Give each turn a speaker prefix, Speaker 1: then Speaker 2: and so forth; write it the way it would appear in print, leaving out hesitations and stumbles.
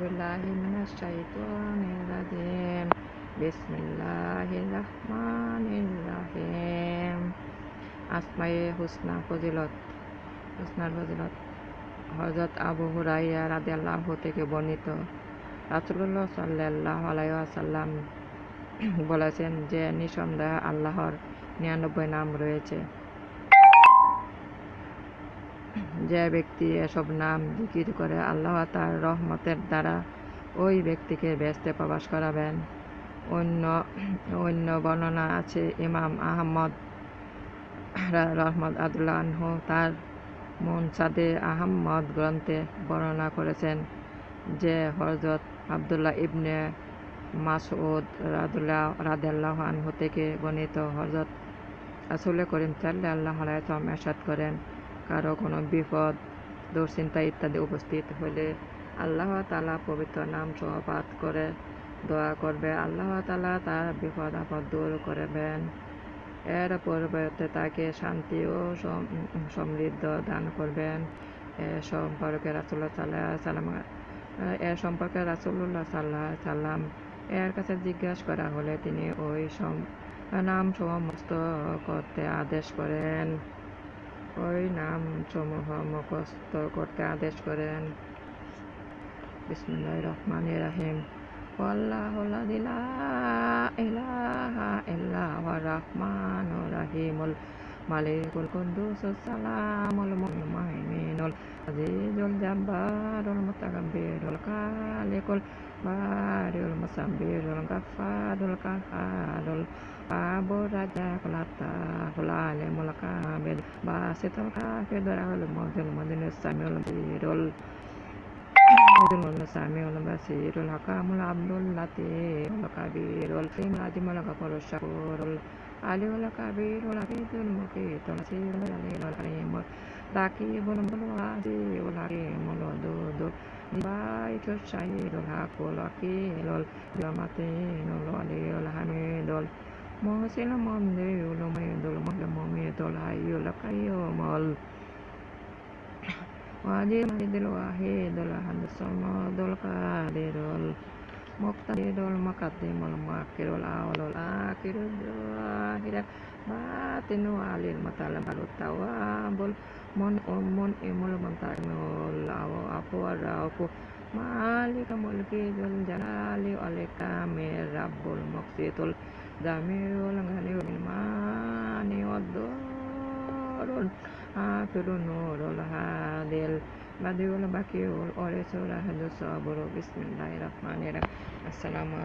Speaker 1: বিল্লাহি মিনাশ শাইতানির রাজিম। বিসমিল্লাহির রহমানির রহিম। আসমায়ে হুসনার ফজিলত। হযরত আবু হুরায়রা রাদিয়াল্লাহু থেকে বর্ণিত, রাসূলুল্লাহ সাল্লাল্লাহু আলাইহি ওয়াসাল্লাম বলেছেন যে, নিঃসন্দেহে আল্লাহর ৯৯ নাম রয়েছে। যে ব্যক্তি এসব নাম জিকির করে, আল্লাহ তার রহমতের দ্বারা ওই ব্যক্তিকে বেহেশতে প্রবেশ করাবেন। অন্য বর্ণনা আছে, ইমাম আহমদ রাহমাতুল্লাহ আনহু তার মুনসাদে আহমদ গ্রন্থে বর্ণনা করেছেন যে, হযরত আব্দুল্লাহ ইবনে মাসউদ রাদিয়াল্লাহু আনহু থেকে বর্ণিত, হযরত রাসূল করিম সাল্লাল্লাহু আলাইহি ওয়াসাল্লাম ইরশাদ করেন, কারো কোনো বিপদ, দুশ্চিন্তা ইত্যাদি উপস্থিত হলে আল্লাহ তাআলা পবিত্র নাম সহ পাঠ করে দোয়া করবে, আল্লাহ তাআলা তার বিপদ আপদ দূর করবেন। এর পরিবর্তে তাকে শান্তি ও সমৃদ্ধি দান করবেন। এ সম্পর্কে রাসূলুল্লাহ সাল্লাল্লাহু এর কাছে জিজ্ঞাসা করা হলে তিনি ওই নাম সমূহ মুখস্থ করতে আদেশ করেন। বিসমিল্লাহির রহমানির রহিম। ওয়াল্লাহুল লা ইলাহা ইল্লা হুয়ার রহমানুর রহিমুল মালিকুল কুদ্দুসুস সালামুল মুমিনুল আজিজুল জাব্বারুল মুতাকাব্বিরুল খালিকুল বারিউল মুসাব্বিরুল গাফফারুল কাহারুল ওয়াহাবুর রাজ্জাকুল আত্তাহুল আলিমুল কাবির বাসিতুল কাফিরুল মুজিনুস সামিউল বাসিরুল হাকামুল আব্দুল লাতীফুল কাবীরুল আজিমুল গফুরুশ শাকুরুল আলিউল কাবীরুল হাফিজুল মুকীতুল আসিরুল আলিউল আলিমুল রাকিবুল ওয়াসিউল হাকিমুল ওদুদুল বাইতুশ শাহীদুল হাকুল ওয়াকিলুল জামাতিনুল ওয়ালিউল হামিদুল মুহসিনুল মুমদিউল মুমিদুল মুমিতুল হাইয়ুল কাইয়্যুমুল ওয়াজিদুল ওয়াহিদুল আহাদুস সামাদুল কাদিরুল মুক্তাদিরুল মুকাদ্দিমুল মুআখিরুল আউয়ালুল আখিরুল যাহিরুল বাতিনু আলিল মুতাআল্লিমুল তাওয়াবুল মুনইমুল মুনতাকিমুল আফুর রাউফু মালিকুল মুলকি যুল জালালি ওয়াল ইকরামির রাব্বুল মুqsitul জামিউল গানিউল মানি ওয়াদ-দুরুল আফিরুন নূরুল হাদিল বাদিউল বাকিউল ওয়ারিসুল আহাদুস সাবুর। বিসমিল্লাহির রহমানির রহিম। আসসালামু